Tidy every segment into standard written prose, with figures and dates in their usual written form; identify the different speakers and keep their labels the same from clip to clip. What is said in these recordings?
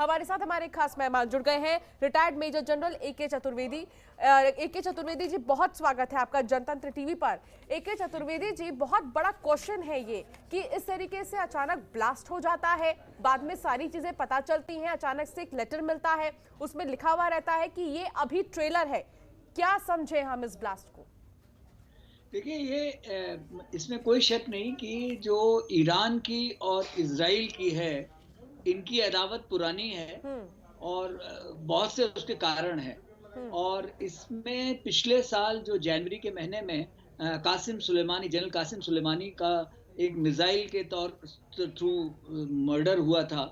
Speaker 1: हमारे साथ हमारे खास मेहमान जुड़ गए हैं, retired major general A K. Chaturvedi. A K. Chaturvedi ji, बहुत स्वागत है आपका जनतंत्र टीवी पर। ए.के. चतुर्वेदी जी, बहुत बड़ा क्वेश्चन है ये कि इस तरीके से अचानक ब्लास्ट हो जाता है, बाद में सारी चीजें पता चलती हैं, अचानक से एक लेटर मिलता है, उसमें लिखा हुआ रहता है कि ये अभी ट्रेलर है। क्या समझे हम इस ब्लास्ट को?
Speaker 2: देखिए, ये इसमें कोई शक नहीं कि जो ईरान की और इजराइल की है, इनकी अदावत पुरानी है और बहुत से उसके कारण हैं। और इसमें पिछले साल जो जनवरी के महीने में कासिम सुलेमानी, जनरल कासिम सुलेमानी का एक मिसाइल के थ्रू मर्डर हुआ था,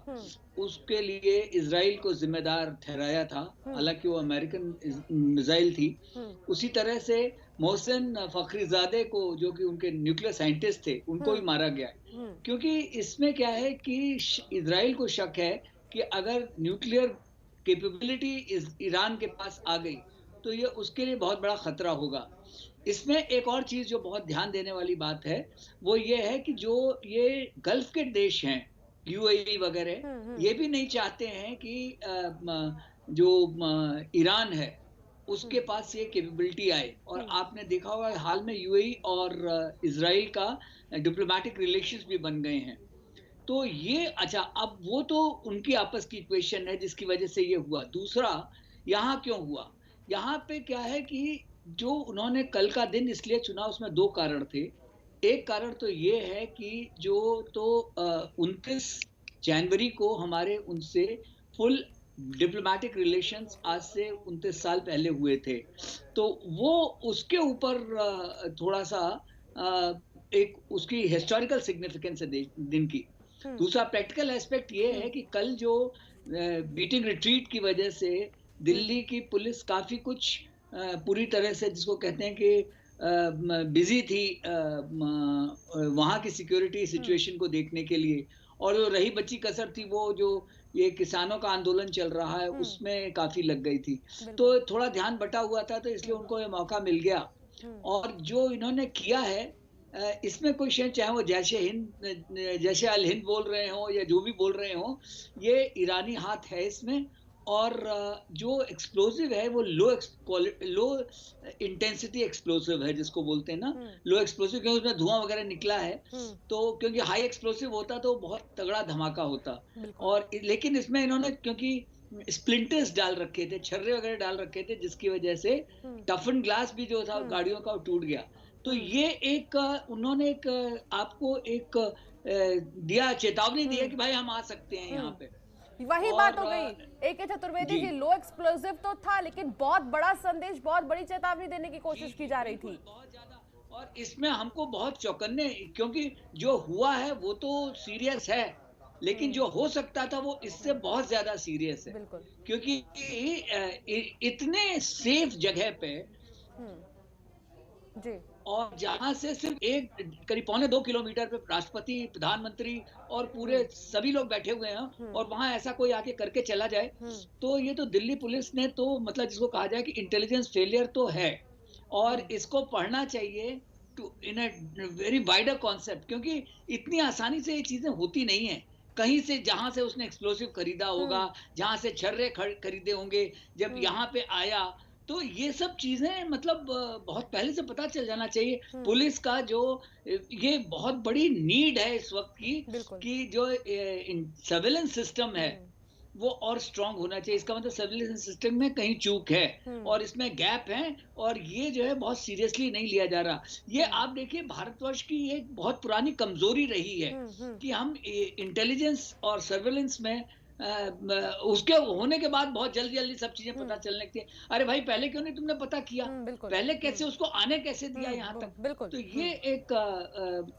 Speaker 2: उसके लिए इजराइल को जिम्मेदार ठहराया था, हालांकि वो अमेरिकन मिसाइल थी। उसी तरह से मोहसिन फखरीजादे को, जो कि उनके न्यूक्लियर साइंटिस्ट थे, उनको भी मारा गया है। क्योंकि इसमें क्या है कि इजराइल को शक है कि अगर न्यूक्लियर कैपेबिलिटी ईरान के पास आ गई तो ये उसके लिए बहुत बड़ा खतरा होगा। इसमें एक और चीज जो बहुत ध्यान देने वाली बात है, वो ये है कि जो ये गल्फ के देश हैं, यूएई वगैरह, ये भी नहीं चाहते हैं कि जो ईरान है उसके पास ये कैपेबिलिटी आए। और आपने देखा होगा हाल में यूएई और इजराइल का डिप्लोमेटिक रिलेशंस भी बन गए हैं। तो ये अच्छा, अब वो तो उनकी आपस की इक्वेशन है जिसकी वजह से ये हुआ। दूसरा, यहाँ क्यों हुआ? यहाँ पे क्या है कि जो उन्होंने कल का दिन इसलिए चुना, उसमें दो कारण थे। एक कारण तो ये है कि जो तो 29 जनवरी को हमारे उनसे फुल डिप्लोमेटिक रिलेशंस आज से 29 साल पहले हुए थे, तो वो उसके ऊपर थोड़ा सा एक उसकी हिस्टोरिकल सिग्निफिकेंस है दिन की। दूसरा प्रैक्टिकल एस्पेक्ट ये है कि कल जो बीटिंग रिट्रीट की वजह से दिल्ली की पुलिस काफी कुछ पूरी तरह से, जिसको कहते हैं कि बिजी थी वहां की सिक्योरिटी सिचुएशन को देखने के लिए। और जो रही बच्ची कसर थी, वो जो ये किसानों का आंदोलन चल रहा है उसमें काफी लग गई थी, तो थोड़ा ध्यान बटा हुआ था, तो इसलिए उनको ये मौका मिल गया। और जो इन्होंने किया है, इसमें कोई शय, चाहे वो जैसे अल हिंद बोल रहे हो या जो भी बोल रहे हो, ये ईरानी हाथ है इसमें। और जो एक्सप्लोसिव है वो लो इंटेंसिटी एक्सप्लोसिव है, जिसको बोलते हैं ना, लो एक्सप्लोसिव, क्योंकि उसमें धुआं वगैरह निकला है। तो क्योंकि हाई एक्सप्लोसिव होता तो बहुत तगड़ा धमाका होता। और लेकिन इसमें इन्होंने क्योंकि स्प्लिंटर्स डाल रखे थे, छर्रे वगैरह डाल रखे थे, जिसकी वजह से टफन ग्लास भी जो था गाड़ियों का टूट गया। तो ये एक उन्होंने एक आपको एक दिया, चेतावनी दी है कि भाई हम आ सकते हैं यहाँ पे।
Speaker 1: वही बात हो गई ए.के. चतुर्वेदी जी, लो एक्सप्लोसिव तो था, लेकिन बहुत बड़ा संदेश, बहुत बड़ी चेतावनी देने की कोशिश की जा रही थी।
Speaker 2: बहुत ज्यादा। और इसमें हमको बहुत चौकन्ने, क्योंकि जो हुआ है वो तो सीरियस है, लेकिन जो हो सकता था वो इससे बहुत ज्यादा सीरियस है। क्योंकि इतने सेफ जगह पे
Speaker 1: जी,
Speaker 2: और जहां से सिर्फ करीब 1.25 किलोमीटर पे राष्ट्रपति, प्रधानमंत्री और पूरे सभी लोग बैठे हुए हैं, और वहां ऐसा कोई आके करके चला जाए, तो ये तो दिल्ली पुलिस ने तो मतलब जिसको कहा जाए कि इंटेलिजेंस फेलियर तो है। और इसको पढ़ना चाहिए to in a very wider concept, क्योंकि इतनी आसानी से ये चीजें होती नहीं है। कहीं से, जहां से उसने एक्सप्लोसिव खरीदा होगा, जहां से छर्रे खरीदे होंगे, जब यहाँ पे आया, तो ये सब चीजें मतलब बहुत पहले से पता चल जाना चाहिए। पुलिस का जो ये बहुत बड़ी नीड है इस वक्त की, कि जो सर्वेलेंस सिस्टम है वो और स्ट्रांग होना चाहिए। इसका मतलब सर्वेलेंस सिस्टम में कहीं चूक है और इसमें गैप है, और ये जो है बहुत सीरियसली नहीं लिया जा रहा। ये आप देखिए, भारतवर्ष की एक बहुत पुरानी कमजोरी रही है कि हम इंटेलिजेंस और सर्वेलेंस में उसके होने के बाद बहुत जल्दी जल्दी सब चीजें पता चलने लगती है। अरे भाई, पहले क्यों नहीं तुमने पता किया? पहले कैसे उसको आने कैसे दिया यहाँ तक? तो ये एक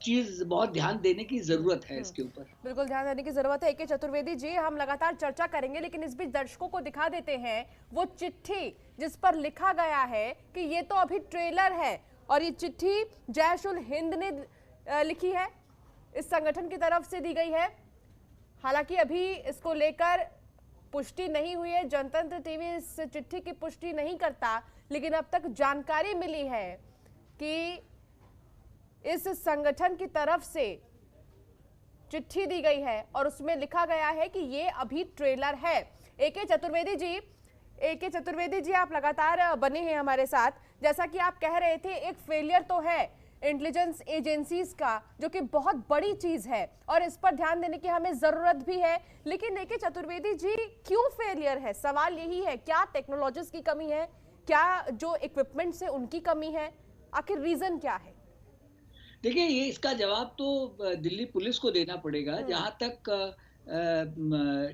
Speaker 2: चीज बहुत ध्यान देने की जरूरत है इसके ऊपर।
Speaker 1: बिल्कुल ध्यान देने की जरूरत है। ए.के. चतुर्वेदी जी, हम लगातार चर्चा करेंगे, लेकिन इस बीच दर्शकों को दिखा देते हैं वो चिट्ठी जिस पर लिखा गया है कि ये तो अभी ट्रेलर है, और ये चिट्ठी जैश उल हिंद ने लिखी है, इस संगठन की तरफ से दी गई है। हालांकि अभी इसको लेकर पुष्टि नहीं हुई है, जनतंत्र टीवी इस चिट्ठी की पुष्टि नहीं करता, लेकिन अब तक जानकारी मिली है कि इस संगठन की तरफ से चिट्ठी दी गई है और उसमें लिखा गया है कि ये अभी ट्रेलर है। एके चतुर्वेदी जी, आप लगातार बने हैं हमारे साथ। जैसा कि आप कह रहे थे, एक फेलियर तो है इंटेलिजेंस एजेंसीज का, जो कि बहुत बड़ी चीज है और इस पर ध्यान देने की हमें जरूरत भी है। लेकिन देखिए चतुर्वेदी जी, क्यों फेलियर है? सवाल यही है, क्या टेक्नोलॉजीज की कमी है, क्या जो इक्विपमेंट से उनकी कमी है, आखिर रीजन क्या है?
Speaker 2: देखिए, ये इसका जवाब तो दिल्ली पुलिस को देना पड़ेगा। जहां तक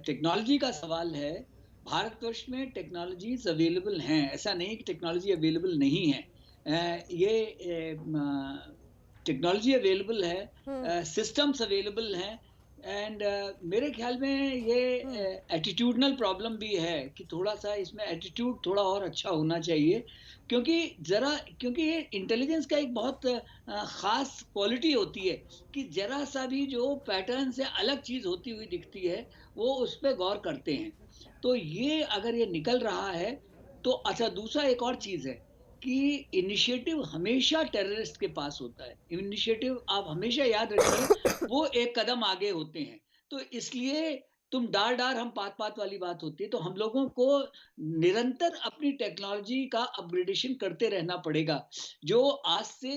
Speaker 2: टेक्नोलॉजी का सवाल है, भारतवर्ष में टेक्नोलॉजीज अवेलेबल हैं, ऐसा नहीं कि टेक्नोलॉजी अवेलेबल नहीं है। ये टेक्नोलॉजी अवेलेबल है, सिस्टम्स अवेलेबल हैं, एंड मेरे ख्याल में ये एटीट्यूडनल प्रॉब्लम भी है कि थोड़ा सा इसमें एटीट्यूड थोड़ा और अच्छा होना चाहिए, क्योंकि ये इंटेलिजेंस का एक बहुत खास क्वालिटी होती है कि जरा सा भी जो पैटर्न से अलग चीज होती हुई दिखती है वो उस पर गौर करते हैं। तो ये अगर ये निकल रहा है तो अच्छा, दूसरा एक और चीज है कि इनिशिएटिव हमेशा टेररिस्ट के पास होता है। इनिशिएटिव, आप हमेशा याद रखिए, वो एक कदम आगे होते हैं। तो इसलिए तुम डार डार हम पात पात वाली बात होती है। तो हम लोगों को निरंतर अपनी टेक्नोलॉजी का अपग्रेडेशन करते रहना पड़ेगा। जो आज से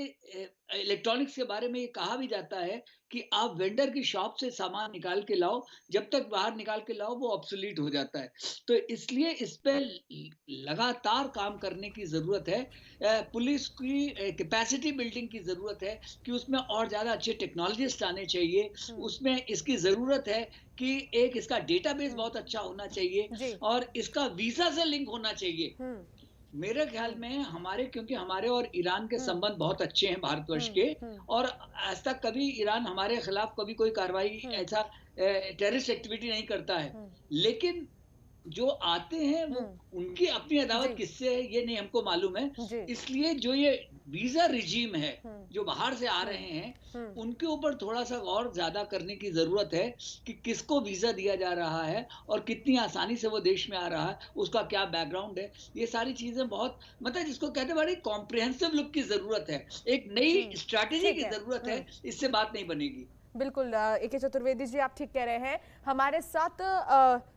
Speaker 2: इलेक्ट्रॉनिक्स के बारे में ये कहा भी जाता है कि आप वेंडर की शॉप से सामान निकाल के लाओ, जब तक बाहर निकाल के लाओ वो ऑब्सोलीट हो जाता है। तो इसलिए इस पे लगातार काम करने की जरूरत है। पुलिस की कैपेसिटी बिल्डिंग की जरूरत है कि उसमें और ज्यादा अच्छे टेक्नोलॉजिस्ट आने चाहिए। उसमें इसकी जरूरत है कि एक इसका डेटाबेस बहुत अच्छा होना चाहिए और इसका वीजा से लिंक होना चाहिए। मेरे ख्याल में क्योंकि हमारे और ईरान के संबंध बहुत अच्छे हैं भारतवर्ष के, और आज तक कभी ईरान हमारे खिलाफ कभी कोई कार्रवाई ऐसा टेररिस्ट एक्टिविटी नहीं करता है। लेकिन जो आते हैं वो उनकी अपनी अदावत किससे है ये नहीं हमको मालूम है। इसलिए जो ये वीजा रिजीम है जो बाहर से आ रहे हैं, उनके ऊपर थोड़ा सा और ज्यादा करने की जरूरत है कि किसको वीजा दिया जा रहा है और कितनी आसानी से वो देश में आ रहा है, उसका क्या बैकग्राउंड है। ये सारी चीजें बहुत, मतलब जिसको कहते हैं बड़ी कॉम्प्रिहेंसिव लुक की जरूरत है, एक नई स्ट्रैटेजी की जरूरत है। इससे बात नहीं बनेगी।
Speaker 1: बिल्कुल एके चतुर्वेदी जी, आप ठीक कह रहे हैं। हमारे साथ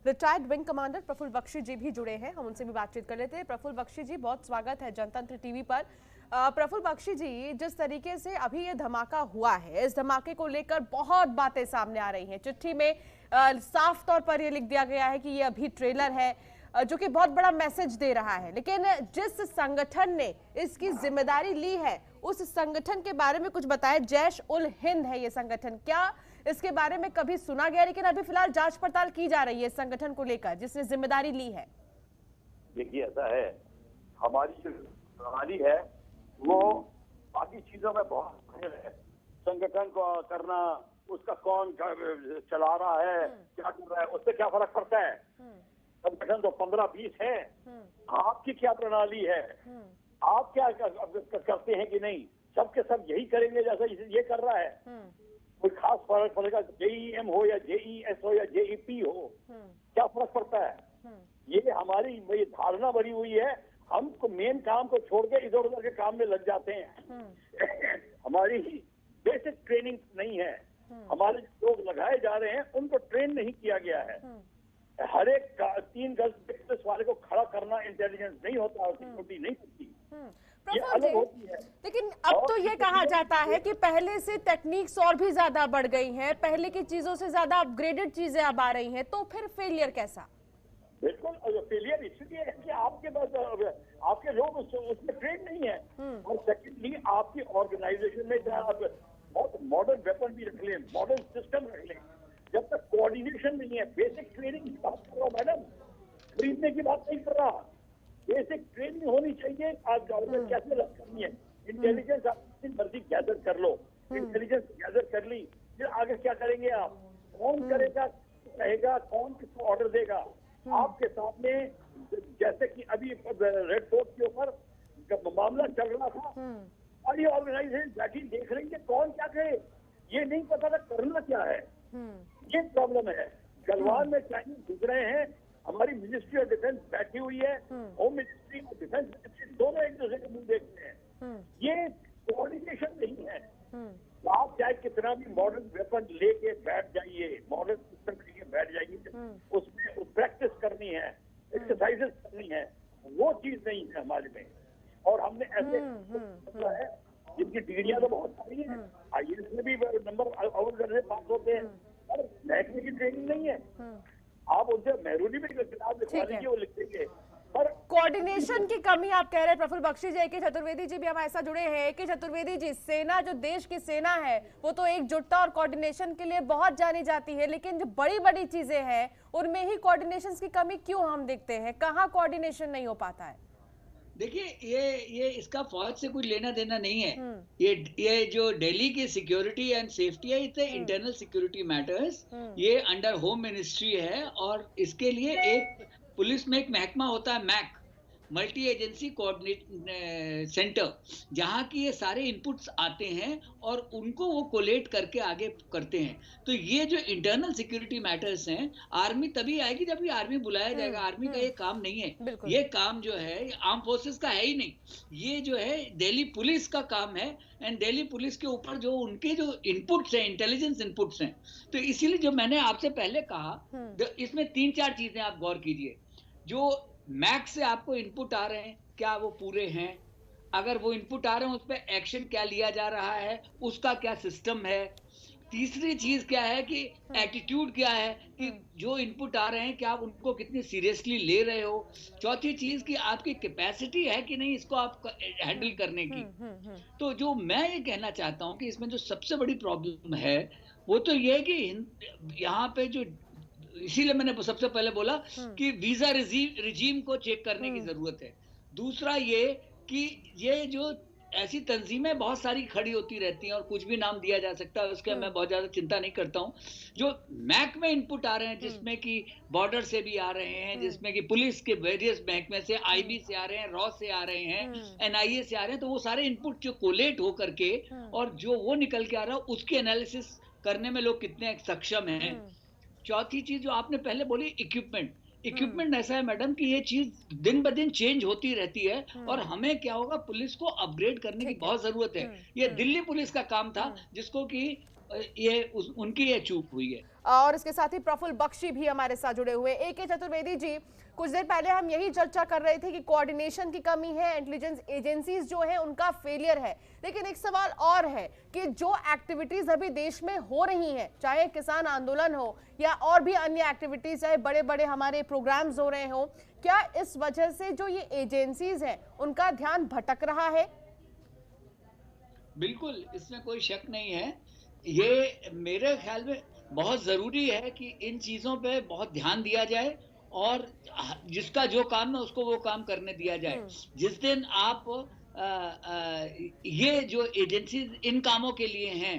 Speaker 1: retired wing commander Praful Bakshi ji भी जुड़े हैं, हम उनसे भी बातचीत कर लेते हैं। प्रफुल्ल बख्शी जी, बहुत स्वागत है जनतंत्र टीवी पर। प्रफुल्ल बख्शी जी, जिस तरीके से अभी ये धमाका हुआ है, इस धमाके को लेकर बहुत बातें सामने आ रही हैं। चिट्ठी में साफ तौर पर ये लिख दिया गया है कि ये अभी ट्रेलर है, जो कि बहुत बड़ा मैसेज दे रहा है। लेकिन जिस संगठन ने इसकी जिम्मेदारी ली है, उस संगठन के बारे में कुछ बताएं। जैश उल हिंद है ये संगठन, क्या इसके बारे में कभी सुना गया? लेकिन अभी फिलहाल जांच पड़ताल की जा रही है इस संगठन को लेकर जिसने जिम्मेदारी ली है।
Speaker 3: देखिए, ऐसा है, हमारी जो प्रणाली है वो बाकी चीजों में बहुत है। संगठन को करना, उसका कौन चला रहा है, क्या कर रहा है, उससे क्या फर्क पड़ता है? संगठन तो 15-20 है। आपकी क्या प्रणाली है? आप क्या करते हैं कि नहीं? सबके सब यही करेंगे जैसा ये कर रहा है? कोई खास फर्क पड़ेगा? JEM हो या JES हो या JEP हो, क्या फर्क पड़ता है? ये हमारी धारणा बनी हुई है। हम मेन काम को छोड़ के इधर उधर के काम में लग जाते हैं। हमारी बेसिक ट्रेनिंग नहीं है। हमारे लोग लगाए जा रहे हैं, उनको ट्रेन नहीं किया गया है। हर एक 3 गज पुलिस वाले को खड़ा करना इंटेलिजेंस नहीं होता और सिक्योरिटी नहीं होती, ये अलग होती है।
Speaker 1: लेकिन अब तो ये कहा जाता है कि पहले से टेक्निक्स और भी ज्यादा बढ़ गई हैं, पहले की चीजों से ज्यादा अपग्रेडेड चीजें अब आ रही हैं, तो फिर फेलियर कैसा?
Speaker 3: बिल्कुल फेलियर इसलिए है कि आपके पास आपके लोग उसमें ट्रेन नहीं है, और सेकेंडली आपकी ऑर्गेनाइजेशन में बहुत मॉडर्न वेपन भी रख लें, मॉडर्न सिस्टम रख लें, जब तक कोऑर्डिनेशन नहीं है। बेसिक ट्रेनिंग की बात कर रहा हूँ मैडम, खरीदने की बात नहीं कर रहा। बेसिक ट्रेनिंग होनी चाहिए। आज गवर्नमेंट कैसे लग करनी है, इंटेलिजेंस आप जितनी मर्जी गैदर कर लो, इंटेलिजेंस गैदर कर ली, फिर आगे क्या करेंगे आप? कौन करेगा, कहेगा, कौन किसको ऑर्डर देगा? आपके सामने जैसे कि अभी रेड फोर्ट के ऊपर मामला चल रहा था, और ये ऑर्गेनाइजेशन बैठी देख रही है कौन क्या करे, ये नहीं पता था करना क्या है। ये प्रॉब्लम है। गलवान में चाइनीज घुस रहे हैं, हमारी मिनिस्ट्री ऑफ डिफेंस बैठी हुई है, होम मिनिस्ट्री और डिफेंस मिनिस्ट्री दोनों एक दूसरे के मुंह देखते हैं। ये कोऑर्डिनेशन नहीं है। आप चाहे कितना भी मॉडर्न वेपन लेके बैठ जाए है, एक्सरसाइजेस करनी है, वो चीज नहीं है हमारे में। और हमने ऐसे है जिनकी डिग्रियां तो बहुत सारी हैं, IAS में भी नंबर अव्वल से पास होते हैं, और महकमे की ट्रेनिंग नहीं है। आप उनसे महरूनी में किताब लिखवा लीजिए, वो लिख देंगे। पर
Speaker 1: कोऑर्डिनेशन की कमी आप कह रहे हैं प्रफुल्ल बख्शी जी। के चतुर्वेदी जी भी हमारे साथ जुड़े हैं। के चतुर्वेदी जी, सेना जो देश की सेना है वो तो एकजुटता और कोऑर्डिनेशन के लिए बहुत जानी जाती है, लेकिन जो बड़ी बड़ी चीजें हैं उनमें ही कोऑर्डिनेशन की कमी क्यों हम देखते हैं? कहाँ कोऑर्डिनेशन नहीं हो पाता है?
Speaker 2: देखिए, ये इसका फौज से कुछ लेना देना नहीं है। ये जो दिल्ली की सिक्योरिटी एंड सेफ्टी है, इट्स इंटरनल सिक्योरिटी मैटर्स। ये अंडर होम मिनिस्ट्री है, और इसके लिए एक पुलिस में एक महकमा होता है, MAC, multi agency coordinate centre, जहां की ये सारे इनपुट्स आते हैं और उनको वो कोलेट करके आगे करते हैं। तो ये जो इंटरनल सिक्योरिटी मैटर्स हैं, आर्मी तभी आएगी जब ये आर्मी बुलाया जाएगा। आर्मी का ये काम नहीं है। ये काम जो है आर्म फोर्सेस का है ही नहीं, ये जो है दिल्ली पुलिस का काम है। एंड दिल्ली पुलिस के ऊपर जो उनके जो इनपुट्स हैं, इंटेलिजेंस इनपुट्स हैं, तो इसीलिए जो मैंने आपसे पहले कहा, इसमें 3-4 चीजें आप गौर कीजिए। जो मैक्स से आपको इनपुट आ रहे हैं, क्या वो पूरे हैं? अगर वो इनपुट आ रहे हैं, उस पर एक्शन क्या लिया जा रहा है, उसका क्या सिस्टम है? तीसरी चीज क्या है कि एटीट्यूड क्या है, कि जो इनपुट आ रहे हैं क्या आप उनको कितनी सीरियसली ले रहे हो? चौथी चीज कि आपकी कैपेसिटी है कि नहीं इसको आप हैंडल करने की। तो जो मैं ये कहना चाहता हूं कि इसमें जो सबसे बड़ी प्रॉब्लम है वो तो ये है कि यहाँ पे जो, इसीलिए मैंने सबसे पहले बोला कि वीजा रिजीम को चेक करने की जरूरत है। दूसरा ये कि ये जो ऐसी तंजीमें बहुत सारी खड़ी होती रहती हैं और कुछ भी नाम दिया जा सकता है, उसके मैं बहुत ज्यादा चिंता नहीं करता हूं। जो मैक में इनपुट आ रहे हैं, जिसमें कि बॉर्डर से भी आ रहे हैं, जिसमें कि पुलिस के वेरियस महकमे से, IB से आ रहे हैं, रॉ से आ रहे हैं, NIA से आ रहे हैं, तो वो सारे इनपुट जो कोलेट हो करके और जो वो निकल के आ रहा है उसकी एनालिसिस करने में लोग कितने सक्षम हैं। चौथी चीज जो आपने पहले बोली, इक्विपमेंट ऐसा है मैडम कि ये चीज दिन ब दिन चेंज होती रहती है, और हमें क्या होगा, पुलिस को अपग्रेड करने की बहुत जरूरत है। ये दिल्ली पुलिस का काम था, जिसको कि उनकी ये चूक हुई है।
Speaker 1: और इसके साथ ही प्रफुल्ल बख्शी भी हमारे साथ जुड़े हुए। के चतुर्वेदी जी, कुछ देर पहले हम यही चर्चा कर रहे थे कि कोऑर्डिनेशन की कमी है, इंटेलिजेंस एजेंसीज जो है उनका फेलियर है। लेकिन एक सवाल और है कि जो एक्टिविटीज अभी देश में हो रही हैं, चाहे किसान आंदोलन हो या और भी अन्य एक्टिविटीज, चाहे बड़े बड़े हमारे प्रोग्राम्स हो रहे हो, क्या इस वजह से जो ये एजेंसीज हैं उनका ध्यान भटक रहा है?
Speaker 2: बिल्कुल, इसमें कोई शक नहीं है। ये मेरे ख्याल में बहुत जरूरी है कि इन चीजों पे बहुत ध्यान दिया जाए, और जिसका जो काम है उसको वो काम करने दिया जाए। जिस दिन आप ये जो एजेंसीज इन कामों के लिए हैं,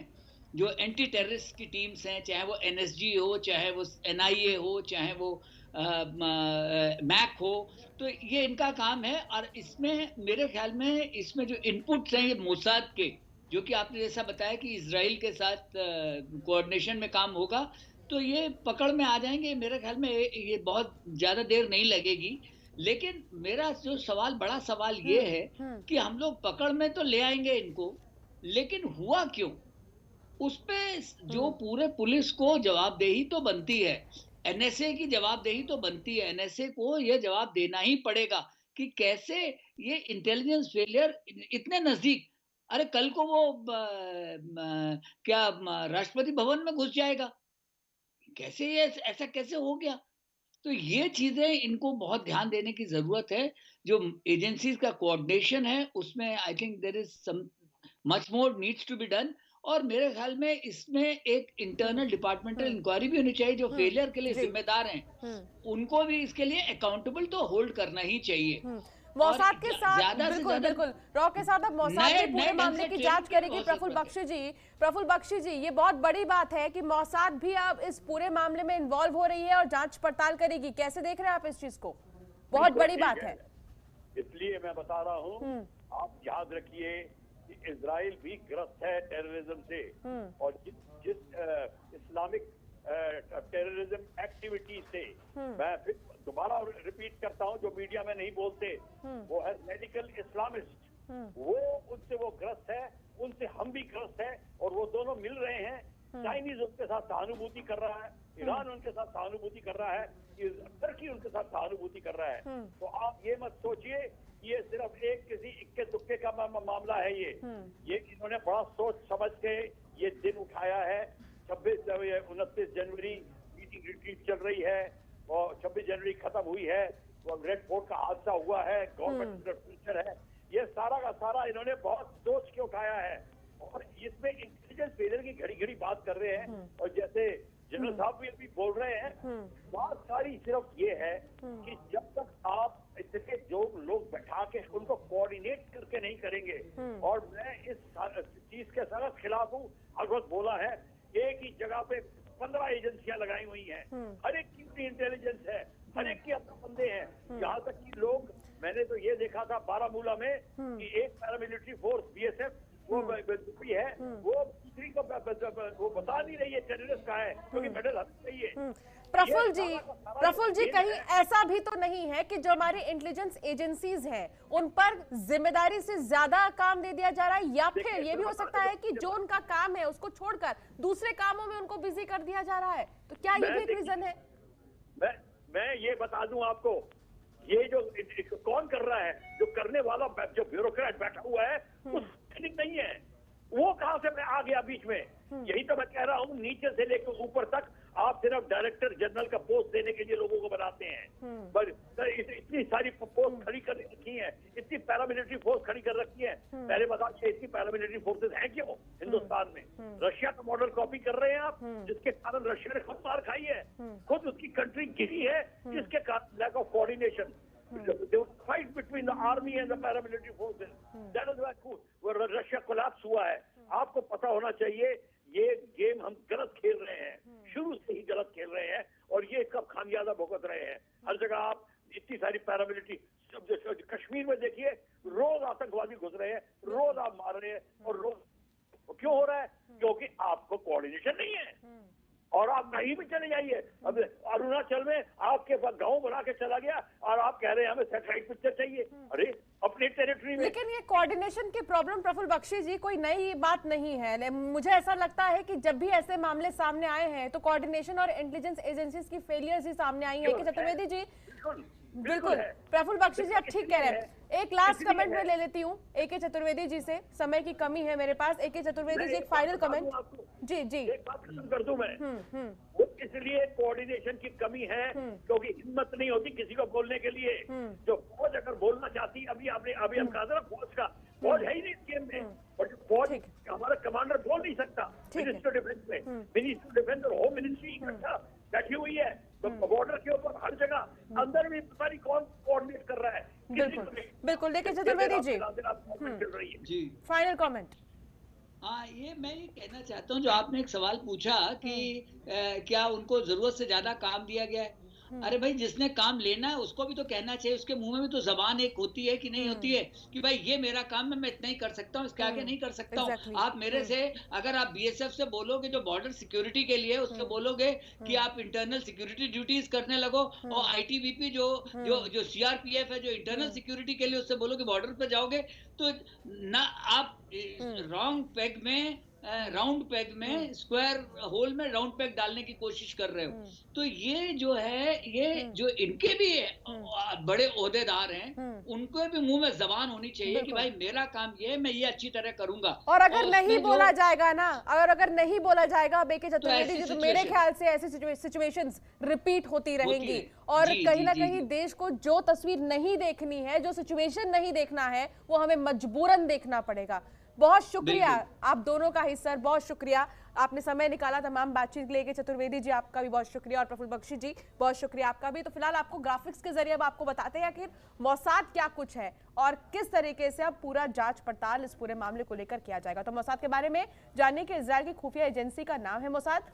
Speaker 2: जो एंटी टेररिस्ट की टीम्स हैं, चाहे वो NSG हो, चाहे वो NIA हो, चाहे वो मैक हो, तो ये इनका काम है। और इसमें मेरे ख्याल में इसमें जो इनपुट्स हैं ये मोसाद के, जो कि आपने जैसा बताया कि इजराइल के साथ कोऑर्डिनेशन में काम होगा, तो ये पकड़ में आ जाएंगे। मेरे ख्याल में ये बहुत ज्यादा देर नहीं लगेगी। लेकिन मेरा जो सवाल, बड़ा सवाल ये है कि हम लोग पकड़ में तो ले आएंगे इनको, लेकिन हुआ क्यों? उस पे जो पूरे पुलिस को जवाबदेही तो बनती है, NSA की जवाबदेही तो बनती है। NSA को ये जवाब देना ही पड़ेगा कि कैसे ये इंटेलिजेंस फेलियर इतने नजदीक, अरे कल को वो क्या राष्ट्रपति भवन में घुस जाएगा, कैसे ये ऐसा कैसे हो गया? तो ये चीजें इनको बहुत ध्यान देने की जरूरत है। जो एजेंसीज का कोऑर्डिनेशन है उसमें I think there is some much more needs to be done. और मेरे ख्याल में इसमें एक इंटरनल डिपार्टमेंटल इंक्वायरी भी होनी चाहिए। जो फेलियर के लिए जिम्मेदार हैं उनको भी इसके लिए अकाउंटेबल तो होल्ड करना ही चाहिए।
Speaker 1: मौसाद के साथ बिल्कुल रॉ के साथ अब मौसाद के पूरे मामले की जांच करेगी प्रफुल्ल बख्शी जी। ये बहुत बड़ी बात है कि मौसाद भी अब इस पूरे मामले में इन्वॉल्व हो रही है और जांच पड़ताल करेगी। कैसे देख रहे हैं आप इस चीज को? बहुत बड़ी बात है।
Speaker 3: इसलिए मैं बता रहा हूँ, आप याद रखिए कि इजराइल भी ग्रस्त है टेररिज्म से, और जिस इस्लामिक टेररिज्म एक्टिविटी से, मैं फिर दोबारा रिपीट करता हूं, जो मीडिया में नहीं बोलते, वो है रेडिकल इस्लामिस्ट। वो उनसे वो ग्रस्त है, उनसे हम भी ग्रस्त है, और वो दोनों मिल रहे हैं। चाइनीज उनके साथ सहानुभूति कर रहा है, ईरान उनके साथ सहानुभूति कर रहा है, टर्की उनके साथ सहानुभूति रहा है। तो आप ये मत सोचिए ये सिर्फ एक किसी इक्के दुक्के का मामला है। ये इन्होंने बड़ा सोच समझ के ये दिन उठाया है। 29 जनवरी मीटिंग रिट्रीट चल रही है और 26 जनवरी खत्म हुई है, रेड फोर्ट का हादसा हुआ है, गवर्नमेंट फ्यूचर है, ये सारा का सारा इन्होंने बहुत सोच के उठाया है। और इसमें इंटेलिजेंस फेलियर की घड़ी घड़ी बात कर रहे हैं और जैसे जनरल साहब भी अभी बोल रहे हैं, बात सारी सिर्फ ये है कि जब तक आप इतने जो लोग बैठा के उनको कोऑर्डिनेट करके नहीं करेंगे, और मैं इस चीज के सख्त खिलाफ हूँ। हर बोला है एक ही जगह पे 15 एजेंसियां लगाई हुई हैं, हर एक की अपनी इंटेलिजेंस है, हर एक के अपने बंदे हैं। यहाँ तक कि लोग, मैंने तो ये देखा था बारामूला में कि एक पैरामिलिट्री फोर्स BSF वो भी है, वो दूसरी को वो बता नहीं रही है टेररिस्ट का है, क्योंकि मेडल हमें चाहिए।
Speaker 1: प्रफुल्ल जी कहीं ऐसा भी तो नहीं है कि जो हमारी इंटेलिजेंस एजेंसीज हैं उन पर जिम्मेदारी से ज्यादा काम दे दिया जा रहा है, या फिर ये भी हो सकता है कि जो उनका काम है उसको छोड़कर दूसरे कामों में उनको बिजी कर दिया जा रहा है? तो क्या ये भी एक रीजन है?
Speaker 3: मैं ये बता दूं आपको, ये जो कौन कर रहा है, जो करने वाला जो ब्यूरोक्रेट बैठा हुआ है वो नहीं है, वो कहां से आ गया बीच में? यही तो मैं कह रहा हूँ, नीचे से लेकर ऊपर तक आप सिर्फ डायरेक्टर जनरल का पोस्ट देने के लिए लोगों को बनाते हैं। पर इतनी सारी पोस्ट खड़ी कर रखी है, इतनी पैरामिलिट्री फोर्स खड़ी कर रखी है। पहले बताइए इतनी पैरामिलिट्री फोर्सेस हैं क्यों हिंदुस्तान में? रशिया का मॉडल कॉपी कर रहे हैं आप, जिसके कारण रशिया ने खुद मार खाई है, खुद उसकी कंट्री गिरी है, जिसके कारण lack of coordination. Fight between the army and the paramilitary forces, that is why Russia collapse हुआ है। आपको पता होना चाहिए ये गेम हम गलत खेल रहे हैं, शुरू से ही गलत खेल रहे हैं, और ये कब खामियाजा भुगत रहे हैं। हर जगह आप इतनी सारी पैरामिलिट्री, कश्मीर में देखिए रोज आतंकवादी घुस रहे हैं, रोज आप मार रहे हैं, और रोज क्यों हो रहा है? क्योंकि आपको कोऑर्डिनेशन नहीं है। और आप कहीं भी चले जाइए, अब अरुणाचल में आपके पास गांव बना के चला गया और आप कह रहे हैं हमें सैटेलाइट पिक्चर चाहिए। अरे अपनी टेरिटरी में।
Speaker 1: लेकिन ये कोऑर्डिनेशन की प्रॉब्लम प्रफुल्ल बख्शी जी कोई नई बात नहीं है। मुझे ऐसा लगता है कि जब भी ऐसे मामले सामने आए हैं तो कोऑर्डिनेशन और इंटेलिजेंस एजेंसीज की फेलियर्स ही सामने आई है। कि चतुर्वेदी जी बिल्कुल, प्रफुल्ल बख्शी जी आप ठीक कह रहे हैं। एक लास्ट कमेंट में ले लेती हूँ AK चतुर्वेदी जी से, समय की कमी है मेरे पास। AK चतुर्वेदी जी एक फाइनल कमेंट। जी
Speaker 3: एक बात खत्म कर दूं मैं। इसलिए कोऑर्डिनेशन की कमी है क्योंकि हिम्मत नहीं होती किसी को बोलने के लिए। जो फौज अगर बोलना चाहती, अभी हम कहा था फौज का, फौज है ही नहीं इस गेम में, और जो फौज हमारा कमांडर बोल नहीं सकता। मिनिस्टर डिफेंस में मिनिस्टर डिफेंस और होम मिनिस्ट्री इकट्ठा बैठी हुई है, तो बॉर्डर के ऊपर हर जगह अंदर भी पता नहीं कौन कोऑर्डिनेट कर रहा है।
Speaker 1: बिल्कुल लेकिन चतुर्वेदी जी फाइनल कमेंट।
Speaker 2: हाँ, ये मैं ये कहना चाहता हूँ, जो आपने एक सवाल पूछा कि क्या उनको जरूरत से ज्यादा काम दिया गया है। अरे भाई, जिसने काम लेना है उसको भी तो कहना चाहिए, उसके मुंह में भी तो जबान एक होती है कि नहीं होती है कि भाई ये मेरा काम है, मैं इतना ही कर सकता हूँ, इसके आगे नहीं कर सकता हूँ। आप मेरे से, अगर आप BSF से बोलोगे जो बॉर्डर सिक्योरिटी के लिए, उससे बोलोगे कि आप इंटरनल सिक्योरिटी ड्यूटीज करने लगो, और ITBP जो CRPF है जो इंटरनल सिक्योरिटी के लिए, उससे बोलोगे बॉर्डर पे जाओगे, तो ना आप रॉन्ग पेग में राउंड पेग में, स्क्वायर होल में राउंड पेग डालने की कोशिश कर रहे हो। तो ये जो है, ये जो इनके भी बड़े ओहदेदार हैं, उनको भी मुंह में जबान होनी चाहिए कि भाई मेरा काम ये है, मैं ये अच्छी तरह करूंगा।
Speaker 1: और अगर नहीं बोला जाएगा ना, अगर नहीं बोला जाएगा AK चतुर्वेदी जी, तो मेरे ख्याल से ऐसी सिचुएशंस रिपीट होती रहेंगी। और कहीं ना कहीं देश को जो तस्वीर नहीं देखनी है, जो सिचुएशन नहीं देखना है, वो हमें मजबूरन देखना पड़ेगा। बहुत शुक्रिया आप दोनों का ही सर, बहुत शुक्रिया आपने समय निकाला तमाम बातचीत के लिए। चतुर्वेदी जी आपका भी बहुत शुक्रिया, और प्रफुल्ल बख्शी जी बहुत शुक्रिया आपका भी। तो फिलहाल आपको ग्राफिक्स के जरिए अब आपको बताते हैं आखिर मोसाद क्या कुछ है और किस तरीके से अब पूरा जांच पड़ताल इस पूरे मामले को लेकर किया जाएगा। तो मोसाद के बारे में जानने के इजराइल की खुफिया एजेंसी का नाम है मोसाद।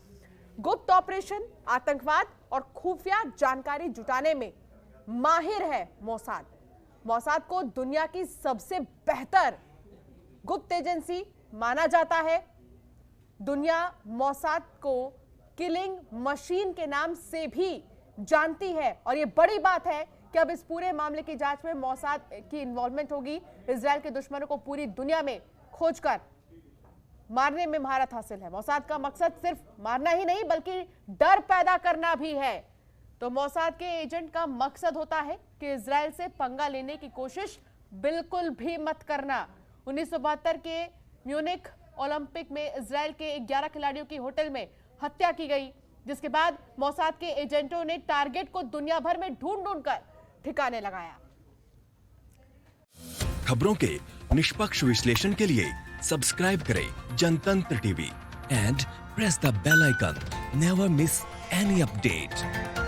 Speaker 1: गुप्त ऑपरेशन, आतंकवाद और खुफिया जानकारी जुटाने में माहिर है मोसाद। मोसाद को दुनिया की सबसे बेहतर गुप्त एजेंसी माना जाता है। दुनिया मोसाद को किलिंग मशीन के नाम से भी जानती है, और यह बड़ी बात है कि अब इस पूरे मामले की जांच में मोसाद की इन्वॉल्वमेंट होगी। इजराइल के दुश्मनों को पूरी दुनिया में खोजकर मारने में महारत हासिल है। मोसाद का मकसद सिर्फ मारना ही नहीं बल्कि डर पैदा करना भी है। तो मोसाद के एजेंट का मकसद होता है कि इजराइल से पंगा लेने की कोशिश बिल्कुल भी मत करना। 1972 के म्यूनिख ओलंपिक में इजराइल के 11 खिलाड़ियों की होटल में हत्या की गई, जिसके बाद मोसाद के एजेंटों ने टारगेट को दुनिया भर में ढूंढ कर ठिकाने लगाया।
Speaker 4: खबरों के निष्पक्ष विश्लेषण के लिए सब्सक्राइब करें Jantantra TV and press the bell icon. Never miss any update.